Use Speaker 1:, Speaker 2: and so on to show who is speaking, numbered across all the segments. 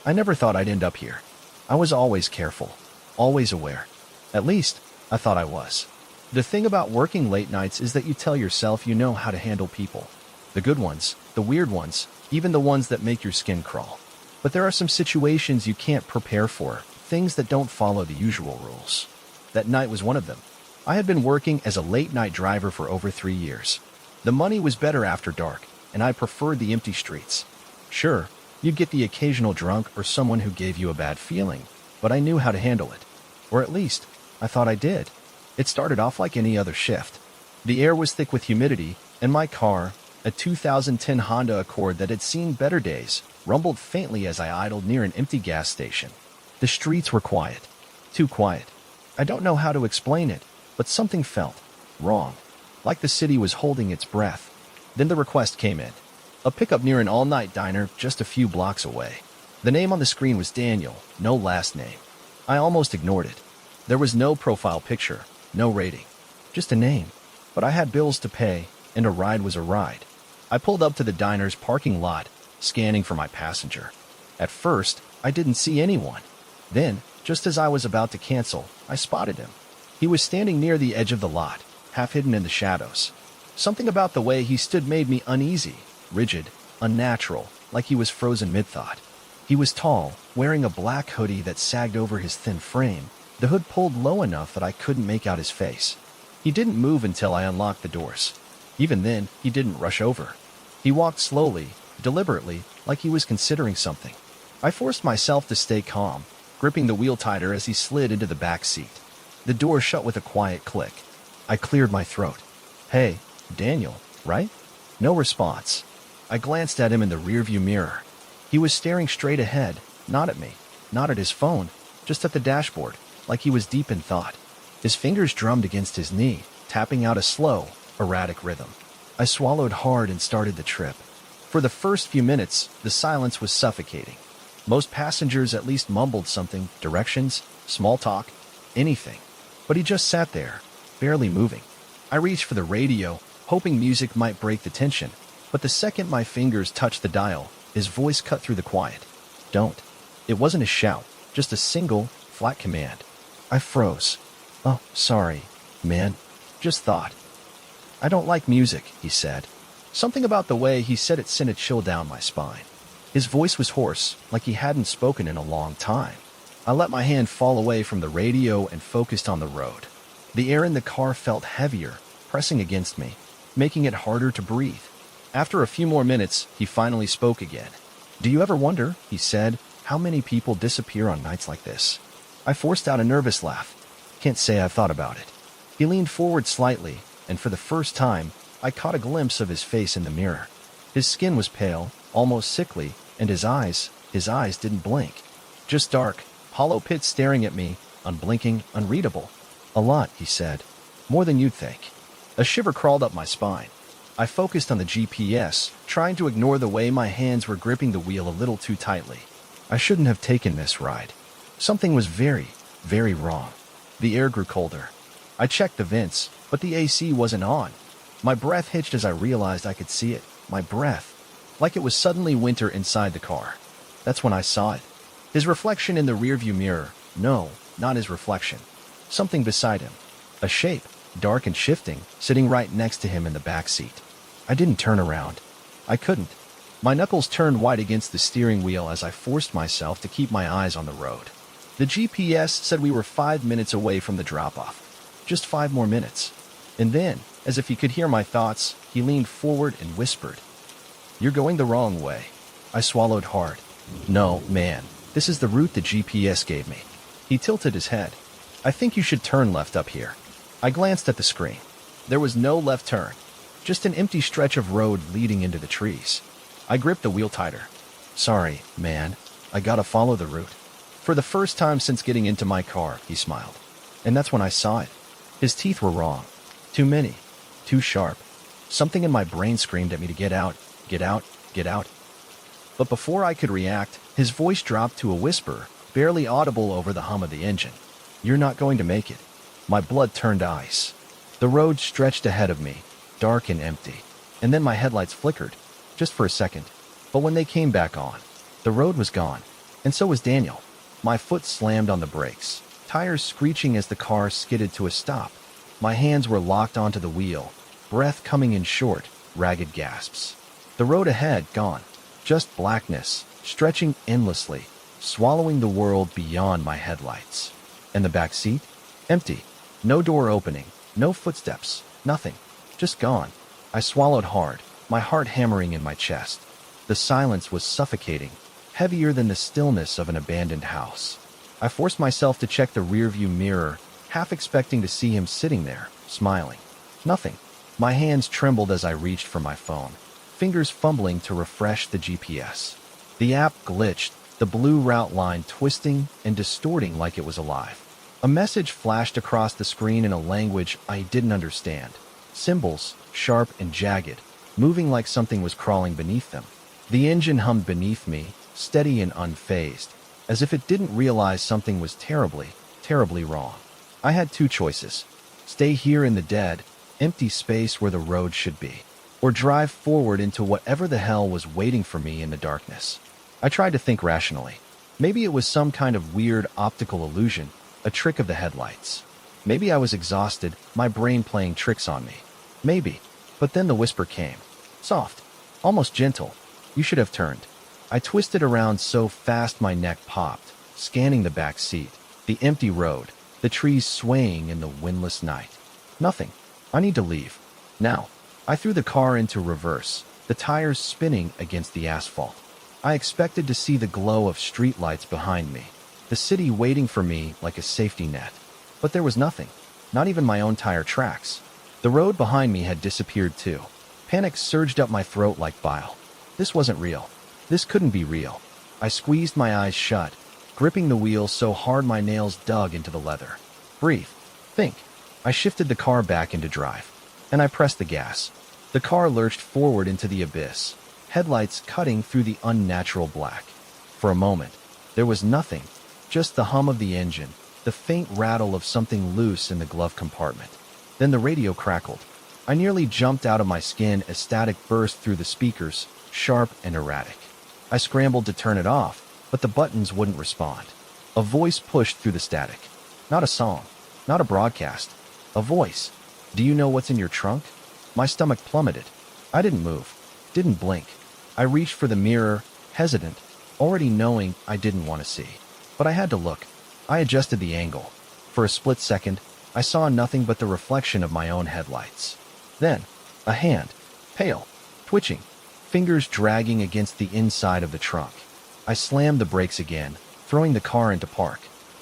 Speaker 1: I never thought I'd end up here. I was always careful, always aware. At least, I thought I was. The thing about working late nights is that you tell yourself you know how to handle people. The good ones, the weird ones, even the ones that make your skin crawl. But there are some situations you can't prepare for, things that don't follow the usual rules. That night was one of them. I had been working as a late-night driver for over 3 years. The money was better after dark, and I preferred the empty streets. Sure, you'd get the occasional drunk or someone who gave you a bad feeling, but I knew how to handle it. Or at least, I thought I did. It started off like any other shift. The air was thick with humidity, and my car, a 2010 Honda Accord that had seen better days, rumbled faintly as I idled near an empty gas station. The streets were quiet. Too quiet. I don't know how to explain it, but something felt wrong. Like the city was holding its breath. Then the request came in. A pickup near an all-night diner just a few blocks away. The name on the screen was Daniel, no last name. I almost ignored it. There was no profile picture, no rating. Just a name. But I had bills to pay, and a ride was a ride. I pulled up to the diner's parking lot, scanning for my passenger. At first, I didn't see anyone. Then, just as I was about to cancel, I spotted him. He was standing near the edge of the lot, half hidden in the shadows. Something about the way he stood made me uneasy, rigid, unnatural, like he was frozen mid-thought. He was tall, wearing a black hoodie that sagged over his thin frame, the hood pulled low enough that I couldn't make out his face. He didn't move until I unlocked the doors. Even then, he didn't rush over. He walked slowly, deliberately, like he was considering something. I forced myself to stay calm, gripping the wheel tighter as he slid into the back seat. The door shut with a quiet click. I cleared my throat. "Hey, Daniel, right?" No response. I glanced at him in the rearview mirror. He was staring straight ahead, not at me, not at his phone, just at the dashboard, like he was deep in thought. His fingers drummed against his knee, tapping out a slow, erratic rhythm. I swallowed hard and started the trip. For the first few minutes, the silence was suffocating. Most passengers at least mumbled something, directions, small talk, anything. But he just sat there, barely moving. I reached for the radio, hoping music might break the tension, but the second my fingers touched the dial, his voice cut through the quiet. "Don't." It wasn't a shout, just a single, flat command. I froze. "Oh, sorry, man. Just thought." "I don't like music," he said. Something about the way he said it sent a chill down my spine. His voice was hoarse, like he hadn't spoken in a long time. I let my hand fall away from the radio and focused on the road. The air in the car felt heavier, pressing against me, making it harder to breathe. After a few more minutes, he finally spoke again. "Do you ever wonder," he said, "how many people disappear on nights like this?" I forced out a nervous laugh. "Can't say I've thought about it." He leaned forward slightly, and for the first time, I caught a glimpse of his face in the mirror. His skin was pale, almost sickly, and his eyes didn't blink. Just dark, hollow pits staring at me, unblinking, unreadable. "A lot," he said. "More than you'd think." A shiver crawled up my spine. I focused on the GPS, trying to ignore the way my hands were gripping the wheel a little too tightly. I shouldn't have taken this ride. Something was very, very wrong. The air grew colder. I checked the vents, but the AC wasn't on. My breath hitched as I realized I could see it. My breath. Like it was suddenly winter inside the car. That's when I saw it. His reflection in the rearview mirror. No, not his reflection. Something beside him. A shape, dark and shifting, sitting right next to him in the back seat. I didn't turn around. I couldn't. My knuckles turned white against the steering wheel as I forced myself to keep my eyes on the road. The GPS said we were 5 minutes away from the drop-off. Just 5 more minutes. And then, as if he could hear my thoughts, he leaned forward and whispered, "You're going the wrong way." I swallowed hard. "No, man, this is the route the GPS gave me." He tilted his head. "I think you should turn left up here." I glanced at the screen. There was no left turn, just an empty stretch of road leading into the trees. I gripped the wheel tighter. "Sorry, man, I gotta follow the route." For the first time since getting into my car, he smiled. And that's when I saw it. His teeth were wrong. Too many. Too sharp. Something in my brain screamed at me to get out, get out, get out. But before I could react, his voice dropped to a whisper, barely audible over the hum of the engine. "You're not going to make it." My blood turned ice. The road stretched ahead of me, dark and empty. And then my headlights flickered, just for a second. But when they came back on, the road was gone. And so was Daniel. My foot slammed on the brakes, tires screeching as the car skidded to a stop. My hands were locked onto the wheel, breath coming in short, ragged gasps. The road ahead gone, just blackness, stretching endlessly, swallowing the world beyond my headlights. And the back seat? Empty. No door opening, no footsteps, nothing. Just gone. I swallowed hard, my heart hammering in my chest. The silence was suffocating, heavier than the stillness of an abandoned house. I forced myself to check the rearview mirror, half expecting to see him sitting there, smiling. Nothing. My hands trembled as I reached for my phone, fingers fumbling to refresh the GPS. The app glitched, the blue route line twisting and distorting like it was alive. A message flashed across the screen in a language I didn't understand. Symbols, sharp and jagged, moving like something was crawling beneath them. The engine hummed beneath me, steady and unfazed, as if it didn't realize something was terribly, terribly wrong. I had two choices. Stay here in the dead, empty space where the road should be, or drive forward into whatever the hell was waiting for me in the darkness. I tried to think rationally. Maybe it was some kind of weird optical illusion, a trick of the headlights. Maybe I was exhausted, my brain playing tricks on me. Maybe. But then the whisper came. Soft. Almost gentle. You should have turned. I twisted around so fast my neck popped, scanning the back seat, the empty road, the trees swaying in the windless night. Nothing. I need to leave. Now. I threw the car into reverse, the tires spinning against the asphalt. I expected to see the glow of streetlights behind me, the city waiting for me like a safety net. But there was nothing. Not even my own tire tracks. The road behind me had disappeared too. Panic surged up my throat like bile. This wasn't real. This couldn't be real. I squeezed my eyes shut, gripping the wheel so hard my nails dug into the leather. Breathe. Think. I shifted the car back into drive, and I pressed the gas. The car lurched forward into the abyss, headlights cutting through the unnatural black. For a moment, there was nothing, just the hum of the engine, the faint rattle of something loose in the glove compartment. Then the radio crackled. I nearly jumped out of my skin as static burst through the speakers, sharp and erratic. I scrambled to turn it off, but the buttons wouldn't respond. A voice pushed through the static. Not a song, not a broadcast. A voice. Do you know what's in your trunk? My stomach plummeted. I didn't move, didn't blink. I reached for the mirror, hesitant, already knowing I didn't want to see. But I had to look. I adjusted the angle. For a split second, I saw nothing but the reflection of my own headlights. Then, a hand, pale, twitching, fingers dragging against the inside of the trunk. I slammed the brakes again, throwing the car into park.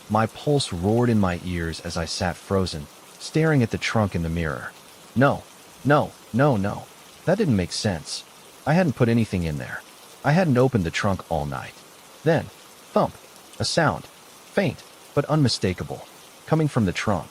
Speaker 1: My pulse roared in my ears as I sat frozen, staring at the trunk in the mirror. No. That didn't make sense. I hadn't put anything in there. I hadn't opened the trunk all night. Then, thump, a sound, faint, but unmistakable, coming from the trunk.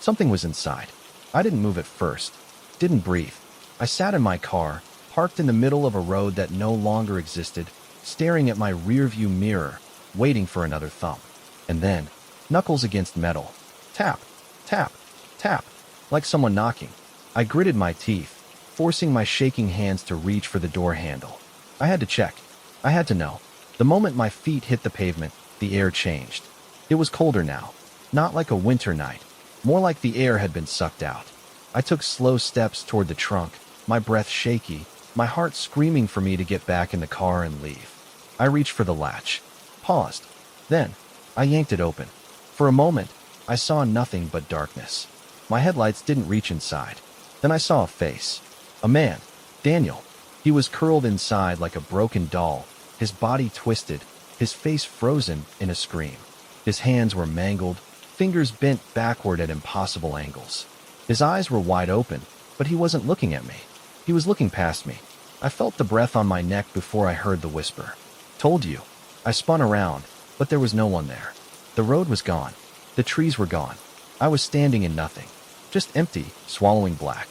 Speaker 1: Something was inside. I didn't move at first, didn't breathe. I sat in my car, parked in the middle of a road that no longer existed, staring at my rearview mirror, waiting for another thump. And then, knuckles against metal. Tap, tap, tap, like someone knocking. I gritted my teeth, forcing my shaking hands to reach for the door handle. I had to check. I had to know. The moment my feet hit the pavement, the air changed. It was colder now. Not like a winter night. More like the air had been sucked out. I took slow steps toward the trunk, my breath shaky, my heart screaming for me to get back in the car and leave. I reached for the latch. Paused. Then, I yanked it open. For a moment, I saw nothing but darkness. My headlights didn't reach inside. Then I saw a face. A man. Daniel. He was curled inside like a broken doll, his body twisted, his face frozen in a scream. His hands were mangled, fingers bent backward at impossible angles. His eyes were wide open, but he wasn't looking at me. He was looking past me. I felt the breath on my neck before I heard the whisper. Told you. I spun around, but there was no one there. The road was gone. The trees were gone. I was standing in nothing. Just empty, swallowing black.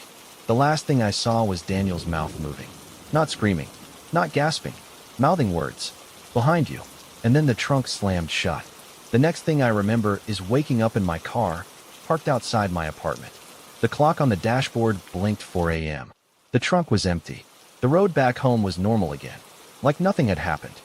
Speaker 1: The last thing I saw was Daniel's mouth moving. Not screaming. Not gasping. Mouthing words. Behind you. And then the trunk slammed shut. The next thing I remember is waking up in my car, parked outside my apartment. The clock on the dashboard blinked 4 a.m. The trunk was empty. The road back home was normal again. Like nothing had happened.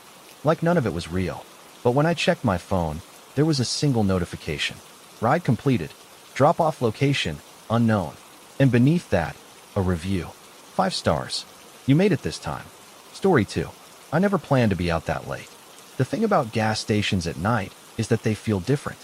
Speaker 1: Like none of it was real. But when I checked my phone, there was a single notification. Ride completed. Drop-off location, unknown. And beneath that, a review. 5 stars. You made it this time. Story 2. I never planned to be out that late. The thing about gas stations at night is that they feel different.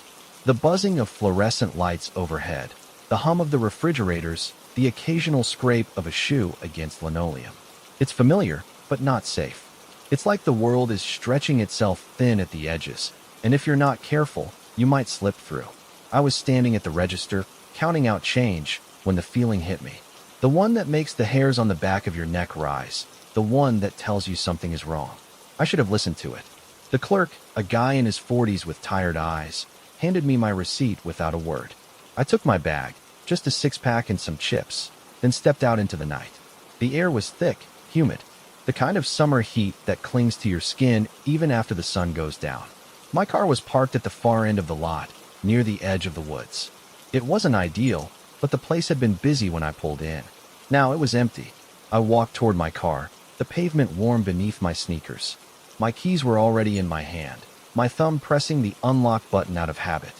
Speaker 1: The buzzing of fluorescent lights overhead, the hum of the refrigerators, the occasional scrape of a shoe against linoleum. It's familiar, but not safe. It's like the world is stretching itself thin at the edges, and if you're not careful, you might slip through. I was standing at the register, counting out change, when the feeling hit me. The one that makes the hairs on the back of your neck rise. The one that tells you something is wrong. I should have listened to it. The clerk, a guy in his 40s with tired eyes, handed me my receipt without a word. I took my bag, just a 6-pack and some chips, then stepped out into the night. The air was thick, humid, the kind of summer heat that clings to your skin even after the sun goes down. My car was parked at the far end of the lot, near the edge of the woods. It wasn't ideal, but the place had been busy when I pulled in. Now it was empty. I walked toward my car, the pavement warm beneath my sneakers. My keys were already in my hand, my thumb pressing the unlock button out of habit.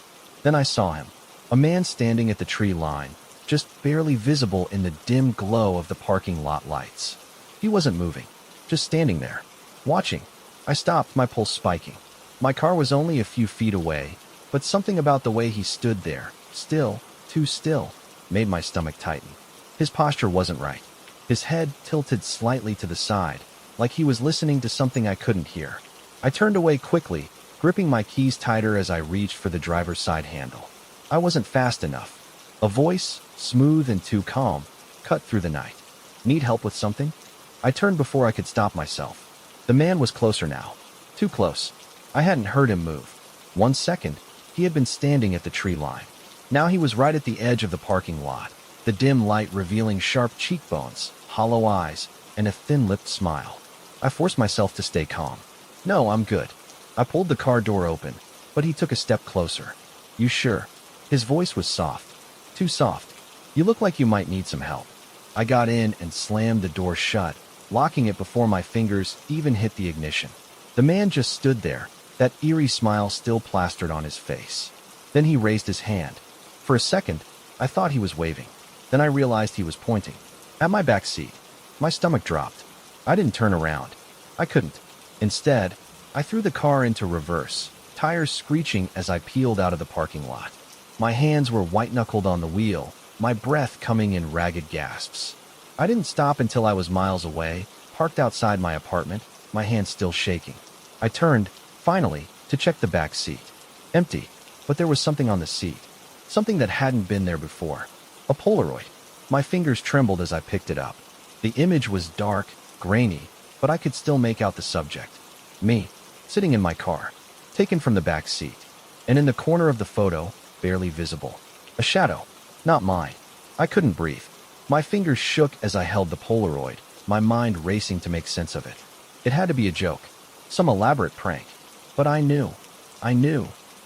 Speaker 1: Then I saw him, a man standing at the tree line, just barely visible in the dim glow of the parking lot lights. He wasn't moving, just standing there, watching. I stopped, my pulse spiking. My car was only a few feet away, but something about the way he stood there, still, too still, made my stomach tighten. His posture wasn't right. His head tilted slightly to the side, like he was listening to something I couldn't hear. I turned away quickly, gripping my keys tighter as I reached for the driver's side handle. I wasn't fast enough. A voice, smooth and too calm, cut through the night. Need help with something? I turned before I could stop myself. The man was closer now. Too close. I hadn't heard him move. 1 second, he had been standing at the tree line. Now he was right at the edge of the parking lot, the dim light revealing sharp cheekbones, hollow eyes, and a thin-lipped smile. I forced myself to stay calm. No, I'm good. I pulled the car door open, but he took a step closer. You sure? His voice was soft. Too soft. You look like you might need some help. I got in and slammed the door shut, locking it before my fingers even hit the ignition. The man just stood there, that eerie smile still plastered on his face. Then he raised his hand. For a second, I thought he was waving. Then I realized he was pointing. At my back seat. My stomach dropped. I didn't turn around. I couldn't. Instead, I threw the car into reverse, tires screeching as I peeled out of the parking lot. My hands were white-knuckled on the wheel, my breath coming in ragged gasps. I didn't stop until I was miles away, parked outside my apartment, my hands still shaking. I turned, finally, to check the back seat. Empty, but there was something on the seat. Something that hadn't been there before. A Polaroid. My fingers trembled as I picked it up. The image was dark, grainy, but I could still make out the subject. Me, sitting in my car, taken from the back seat. And in the corner of the photo, barely visible, a shadow. Not mine. I couldn't breathe. My fingers shook as I held the Polaroid, my mind racing to make sense of it. It had to be a joke, some elaborate prank. But I knew,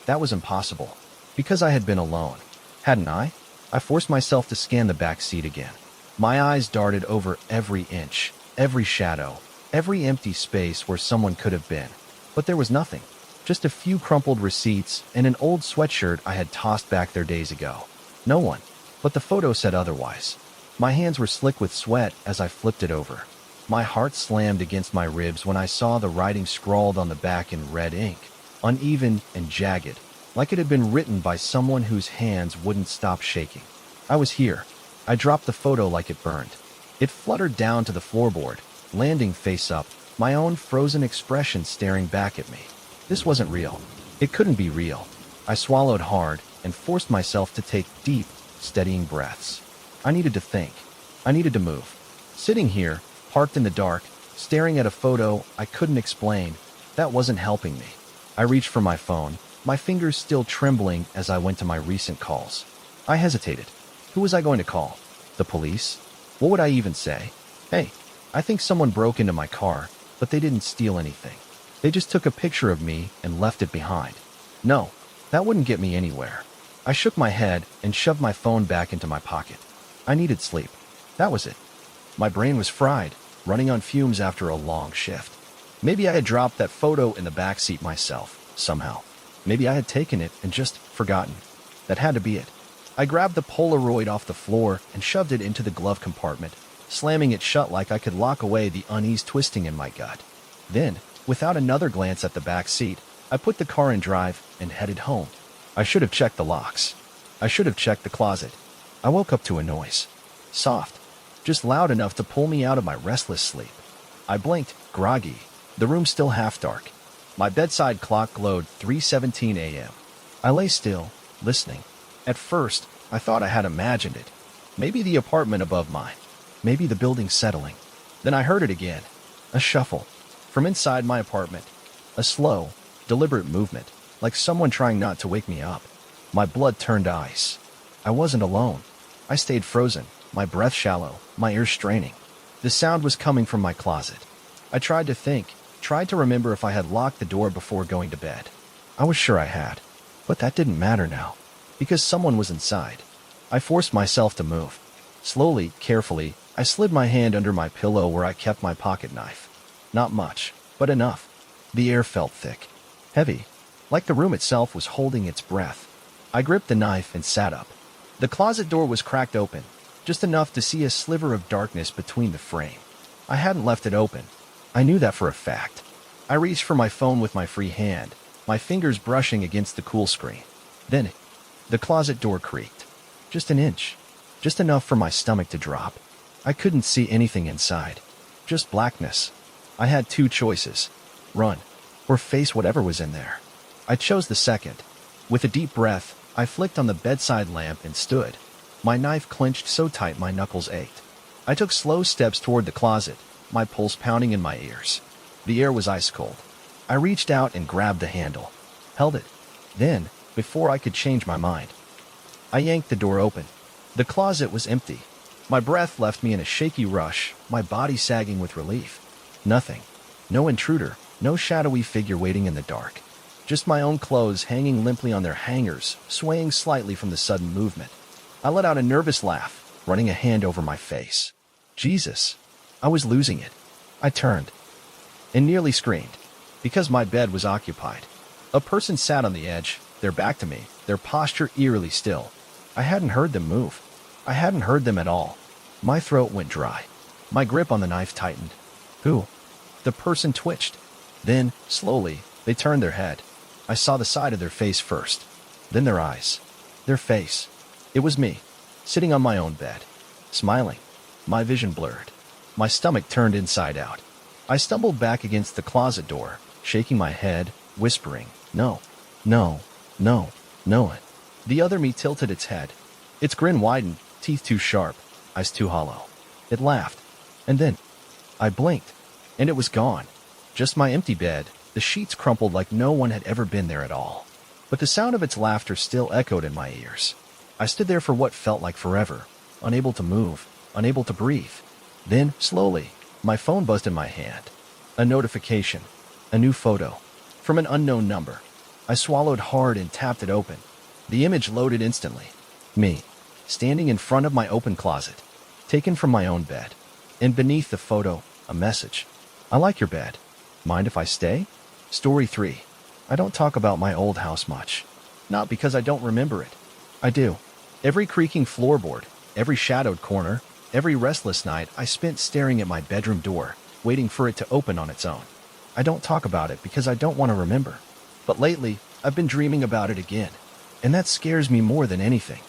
Speaker 1: that was impossible. Because I had been alone. Hadn't I? I forced myself to scan the back seat again. My eyes darted over every inch, every shadow, every empty space where someone could have been. But there was nothing. Just a few crumpled receipts and an old sweatshirt I had tossed back there days ago. No one. But the photo said otherwise. My hands were slick with sweat as I flipped it over. My heart slammed against my ribs when I saw the writing scrawled on the back in red ink, uneven and jagged, like it had been written by someone whose hands wouldn't stop shaking. I was here. I dropped the photo like it burned. It fluttered down to the floorboard, landing face up, my own frozen expression staring back at me. This wasn't real. It couldn't be real. I swallowed hard and forced myself to take deep, steadying breaths. I needed to think. I needed to move. Sitting here, parked in the dark, staring at a photo I couldn't explain, that wasn't helping me. I reached for my phone, my fingers still trembling as I went to my recent calls. I hesitated. Who was I going to call? The police? What would I even say? Hey, I think someone broke into my car, but they didn't steal anything. They just took a picture of me and left it behind. No, that wouldn't get me anywhere. I shook my head and shoved my phone back into my pocket. I needed sleep. That was it. My brain was fried, running on fumes after a long shift. Maybe I had dropped that photo in the backseat myself, somehow. Maybe I had taken it and just forgotten. That had to be it. I grabbed the Polaroid off the floor and shoved it into the glove compartment, slamming it shut like I could lock away the unease twisting in my gut. Then, without another glance at the back seat, I put the car in drive and headed home. I should have checked the locks. I should have checked the closet. I woke up to a noise. Soft. Just loud enough to pull me out of my restless sleep. I blinked, groggy. The room still half dark. My bedside clock glowed 3:17 a.m. I lay still, listening. At first, I thought I had imagined it. Maybe the apartment above mine. Maybe the building settling. Then I heard it again. A shuffle. From inside my apartment. A slow, deliberate movement, like someone trying not to wake me up. My blood turned ice. I wasn't alone. I stayed frozen, my breath shallow, my ears straining. The sound was coming from my closet. I tried to think, tried to remember if I had locked the door before going to bed. I was sure I had. But that didn't matter now, because someone was inside. I forced myself to move. Slowly, carefully, I slid my hand under my pillow where I kept my pocket knife. Not much, but enough. The air felt thick, heavy, like the room itself was holding its breath. I gripped the knife and sat up. The closet door was cracked open, just enough to see a sliver of darkness between the frame. I hadn't left it open. I knew that for a fact. I reached for my phone with my free hand, my fingers brushing against the cool screen. Then, the closet door creaked. Just an inch. Just enough for my stomach to drop. I couldn't see anything inside. Just blackness. I had two choices. Run, or face whatever was in there. I chose the second. With a deep breath, I flicked on the bedside lamp and stood. My knife clenched so tight my knuckles ached. I took slow steps toward the closet, my pulse pounding in my ears. The air was ice cold. I reached out and grabbed the handle. Held it. Then, before I could change my mind, I yanked the door open. The closet was empty. My breath left me in a shaky rush, my body sagging with relief. Nothing. No intruder, no shadowy figure waiting in the dark. Just my own clothes hanging limply on their hangers, swaying slightly from the sudden movement. I let out a nervous laugh, running a hand over my face. Jesus. I was losing it. I turned and nearly screamed, because my bed was occupied. A person sat on the edge, their back to me, their posture eerily still. I hadn't heard them move. I hadn't heard them at all. My throat went dry. My grip on the knife tightened. Who? The person twitched. Then, slowly, they turned their head. I saw the side of their face first, then their eyes, their face. It was me, sitting on my own bed, smiling, my vision blurred. My stomach turned inside out. I stumbled back against the closet door, shaking my head, whispering, "No, no, no, no." The other me tilted its head. Its grin widened, teeth too sharp, eyes too hollow. It laughed, and then I blinked, and it was gone. Just my empty bed, the sheets crumpled like no one had ever been there at all. But the sound of its laughter still echoed in my ears. I stood there for what felt like forever, unable to move, unable to breathe. Then, slowly, my phone buzzed in my hand. A notification. A new photo. From an unknown number. I swallowed hard and tapped it open. The image loaded instantly. Me, standing in front of my open closet, taken from my own bed. And beneath the photo, a message. "I like your bed. Mind if I stay?" Story 3. I don't talk about my old house much. Not because I don't remember it. I do. Every creaking floorboard, every shadowed corner, every restless night I spent staring at my bedroom door, waiting for it to open on its own. I don't talk about it because I don't want to remember. But lately, I've been dreaming about it again. And that scares me more than anything.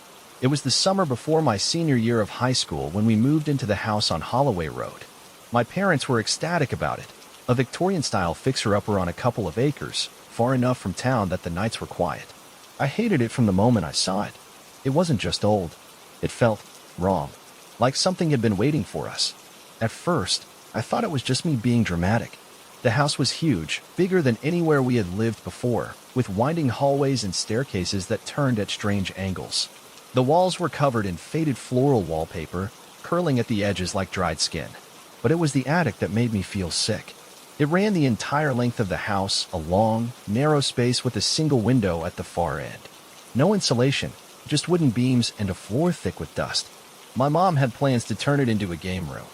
Speaker 1: It was the summer before my senior year of high school when we moved into the house on Holloway Road. My parents were ecstatic about it. A Victorian-style fixer-upper on a couple of acres, far enough from town that the nights were quiet. I hated it from the moment I saw it. It wasn't just old. It felt wrong. Like something had been waiting for us. At first, I thought it was just me being dramatic. The house was huge, bigger than anywhere we had lived before, with winding hallways and staircases that turned at strange angles. The walls were covered in faded floral wallpaper, curling at the edges like dried skin. But it was the attic that made me feel sick. It ran the entire length of the house, a long, narrow space with a single window at the far end. No insulation, just wooden beams and a floor thick with dust. My mom had plans to turn it into a game room.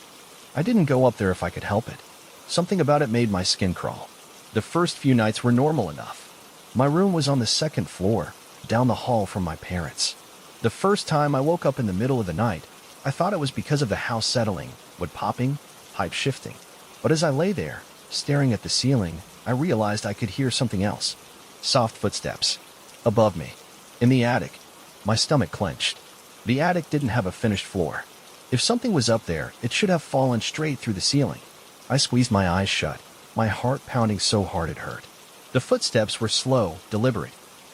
Speaker 1: I didn't go up there if I could help it. Something about it made my skin crawl. The first few nights were normal enough. My room was on the second floor, down the hall from my parents'. The first time I woke up in the middle of the night, I thought it was because of the house settling, wood popping, pipe shifting. But as I lay there, staring at the ceiling, I realized I could hear something else. Soft footsteps. Above me. In the attic. My stomach clenched. The attic didn't have a finished floor. If something was up there, it should have fallen straight through the ceiling. I squeezed my eyes shut, my heart pounding so hard it hurt. The footsteps were slow, deliberate,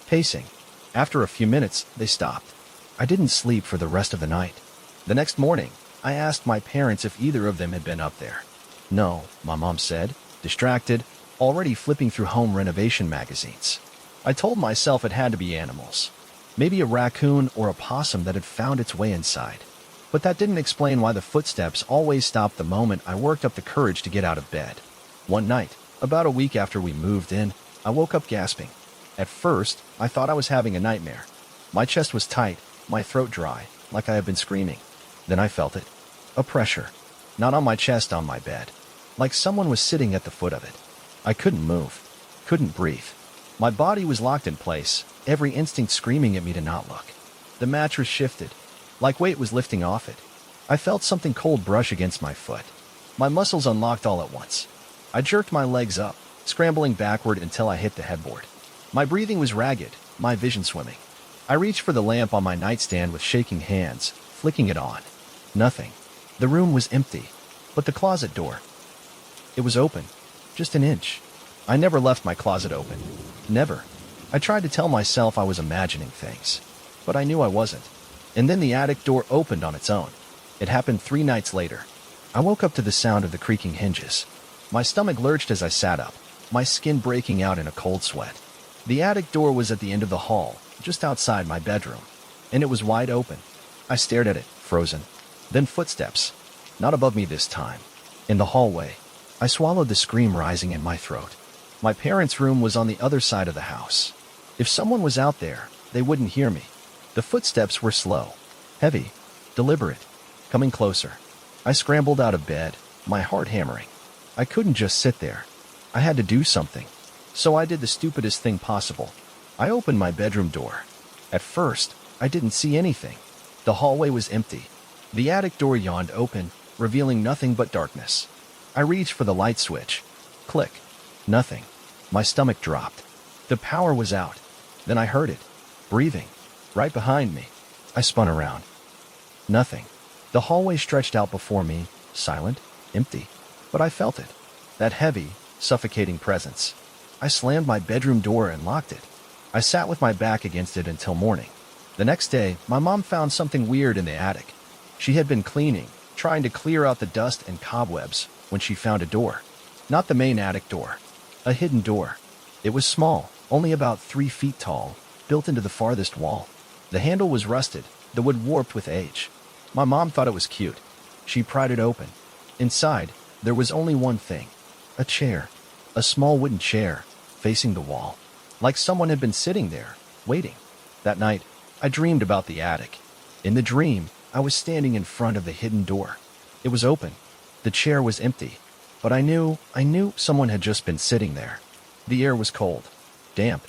Speaker 1: pacing. After a few minutes, they stopped. I didn't sleep for the rest of the night. The next morning, I asked my parents if either of them had been up there. No, my mom said, distracted, already flipping through home renovation magazines. I told myself it had to be animals. Maybe a raccoon or a possum that had found its way inside. But that didn't explain why the footsteps always stopped the moment I worked up the courage to get out of bed. One night, about a week after we moved in, I woke up gasping. At first, I thought I was having a nightmare. My chest was tight, my throat dry, like I had been screaming. Then I felt it. A pressure. Not on my chest, on my bed. Like someone was sitting at the foot of it. I couldn't move. Couldn't breathe. My body was locked in place, every instinct screaming at me to not look. The mattress shifted, like weight was lifting off it. I felt something cold brush against my foot. My muscles unlocked all at once. I jerked my legs up, scrambling backward until I hit the headboard. My breathing was ragged, my vision swimming. I reached for the lamp on my nightstand with shaking hands, flicking it on. Nothing. The room was empty. But the closet door, it was open. Just an inch. I never left my closet open. Never. I tried to tell myself I was imagining things. But I knew I wasn't. And then the attic door opened on its own. It happened 3 nights later. I woke up to the sound of the creaking hinges. My stomach lurched as I sat up, my skin breaking out in a cold sweat. The attic door was at the end of the hall, just outside my bedroom. And it was wide open. I stared at it, frozen. Then footsteps. Not above me this time. In the hallway. I swallowed the scream rising in my throat. My parents' room was on the other side of the house. If someone was out there, they wouldn't hear me. The footsteps were slow, heavy, deliberate, coming closer. I scrambled out of bed, my heart hammering. I couldn't just sit there. I had to do something. So I did the stupidest thing possible. I opened my bedroom door. At first, I didn't see anything. The hallway was empty. The attic door yawned open, revealing nothing but darkness. I reached for the light switch. Click. Nothing. My stomach dropped. The power was out. Then I heard it. Breathing. Right behind me. I spun around. Nothing. The hallway stretched out before me, silent, empty. But I felt it. That heavy, suffocating presence. I slammed my bedroom door and locked it. I sat with my back against it until morning. The next day, my mom found something weird in the attic. She had been cleaning, trying to clear out the dust and cobwebs, when she found a door. Not the main attic door. A hidden door. It was small, only about 3 feet tall, built into the farthest wall. The handle was rusted, the wood warped with age. My mom thought it was cute. She pried it open. Inside, there was only one thing. A chair. A small wooden chair, facing the wall. Like someone had been sitting there, waiting. That night, I dreamed about the attic. In the dream, I was standing in front of the hidden door. It was open. The chair was empty. But I knew someone had just been sitting there. The air was cold, damp.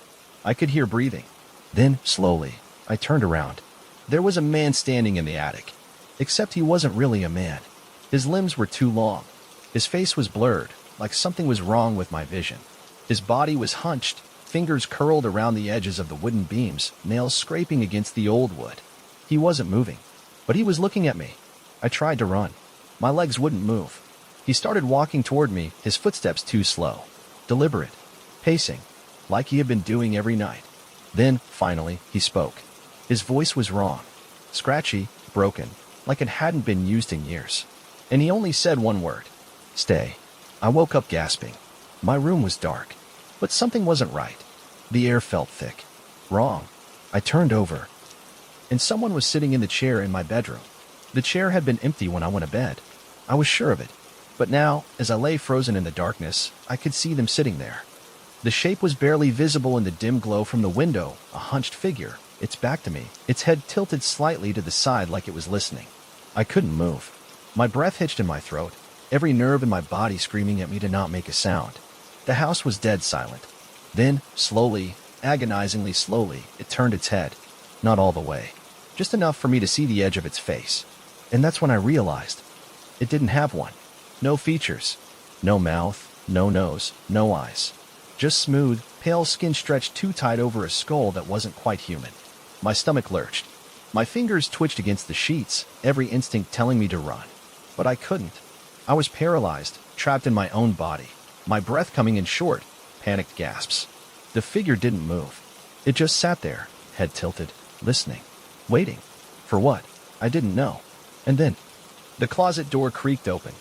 Speaker 1: I could hear breathing. Then, slowly, I turned around. There was a man standing in the attic. Except he wasn't really a man. His limbs were too long. His face was blurred, like something was wrong with my vision. His body was hunched, fingers curled around the edges of the wooden beams, nails scraping against the old wood. He wasn't moving, but he was looking at me. I tried to run. My legs wouldn't move. He started walking toward me, his footsteps too slow, deliberate, pacing, like he had been doing every night. Then, finally, he spoke. His voice was wrong, scratchy, broken, like it hadn't been used in years. And he only said one word. Stay. I woke up gasping. My room was dark, but something wasn't right. The air felt thick. Wrong. I turned over, and someone was sitting in the chair in my bedroom. The chair had been empty when I went to bed. I was sure of it. But now, as I lay frozen in the darkness, I could see them sitting there. The shape was barely visible in the dim glow from the window, a hunched figure, its back to me, its head tilted slightly to the side like it was listening. I couldn't move. My breath hitched in my throat, every nerve in my body screaming at me to not make a sound. The house was dead silent. Then, slowly, Agonizingly slowly, it turned its head. Not all the way. Just enough for me to see the edge of its face. And that's when I realized it didn't have one. No features. No mouth, no nose, no eyes. Just smooth, pale skin stretched too tight over a skull that wasn't quite human. My stomach lurched. My fingers twitched against the sheets, every instinct telling me to run. But I couldn't. I was paralyzed, trapped in my own body. My breath coming in short, panicked gasps. The figure didn't move. It just sat there, head tilted, listening. Waiting. For what? I didn't know. And then, the closet door creaked open.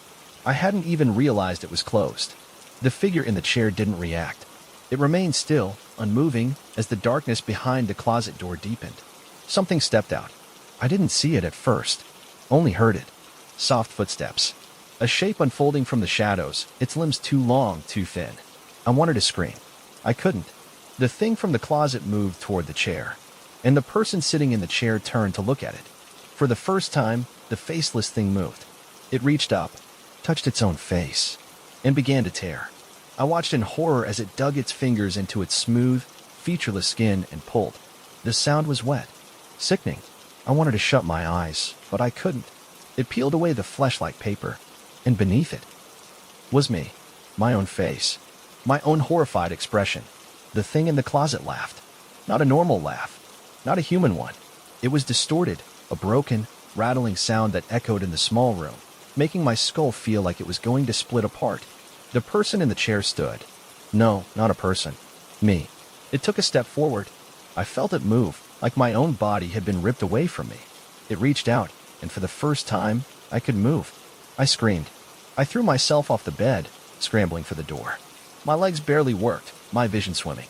Speaker 1: I hadn't even realized it was closed. The figure in the chair didn't react. It remained still, unmoving, as the darkness behind the closet door deepened. Something stepped out. I didn't see it at first, only heard it. Soft footsteps. A shape unfolding from the shadows, its limbs too long, too thin. I wanted to scream. I couldn't. The thing from the closet moved toward the chair, and the person sitting in the chair turned to look at it. For the first time, the faceless thing moved. It reached up, touched its own face, and began to tear. I watched in horror as it dug its fingers into its smooth, featureless skin and pulled. The sound was wet, sickening. I wanted to shut my eyes, but I couldn't. It peeled away the flesh like paper, and beneath it was me, my own face, my own horrified expression. The thing in the closet laughed. Not a normal laugh, not a human one. It was distorted, a broken, rattling sound that echoed in the small room, making my skull feel like it was going to split apart. The person in the chair stood. No, not a person. Me. It took a step forward. I felt it move, like my own body had been ripped away from me. It reached out, and for the first time, I could move. I screamed. I threw myself off the bed, scrambling for the door. My legs barely worked, my vision swimming.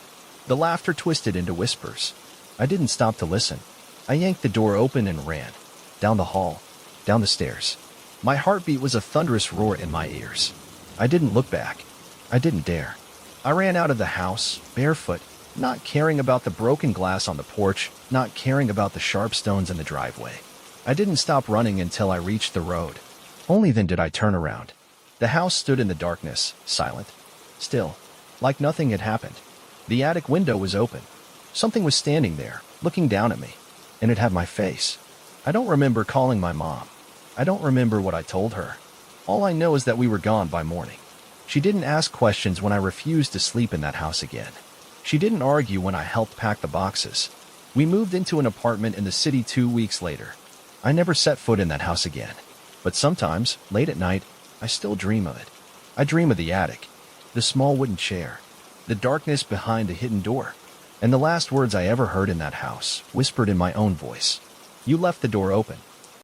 Speaker 1: The laughter twisted into whispers. I didn't stop to listen. I yanked the door open and ran. Down the hall, down the stairs. My heartbeat was a thunderous roar in my ears. I didn't look back. I didn't dare. I ran out of the house, barefoot, not caring about the broken glass on the porch, not caring about the sharp stones in the driveway. I didn't stop running until I reached the road. Only then did I turn around. The house stood in the darkness, silent, still, like nothing had happened. The attic window was open. Something was standing there, looking down at me, and it had my face. I don't remember calling my mom. I don't remember what I told her. All I know is that we were gone by morning. She didn't ask questions when I refused to sleep in that house again. She didn't argue when I helped pack the boxes. We moved into an apartment in the city 2 weeks later. I never set foot in that house again. But sometimes, late at night, I still dream of it. I dream of the attic, the small wooden chair, the darkness behind a hidden door, and the last words I ever heard in that house, whispered in my own voice. You left the door open.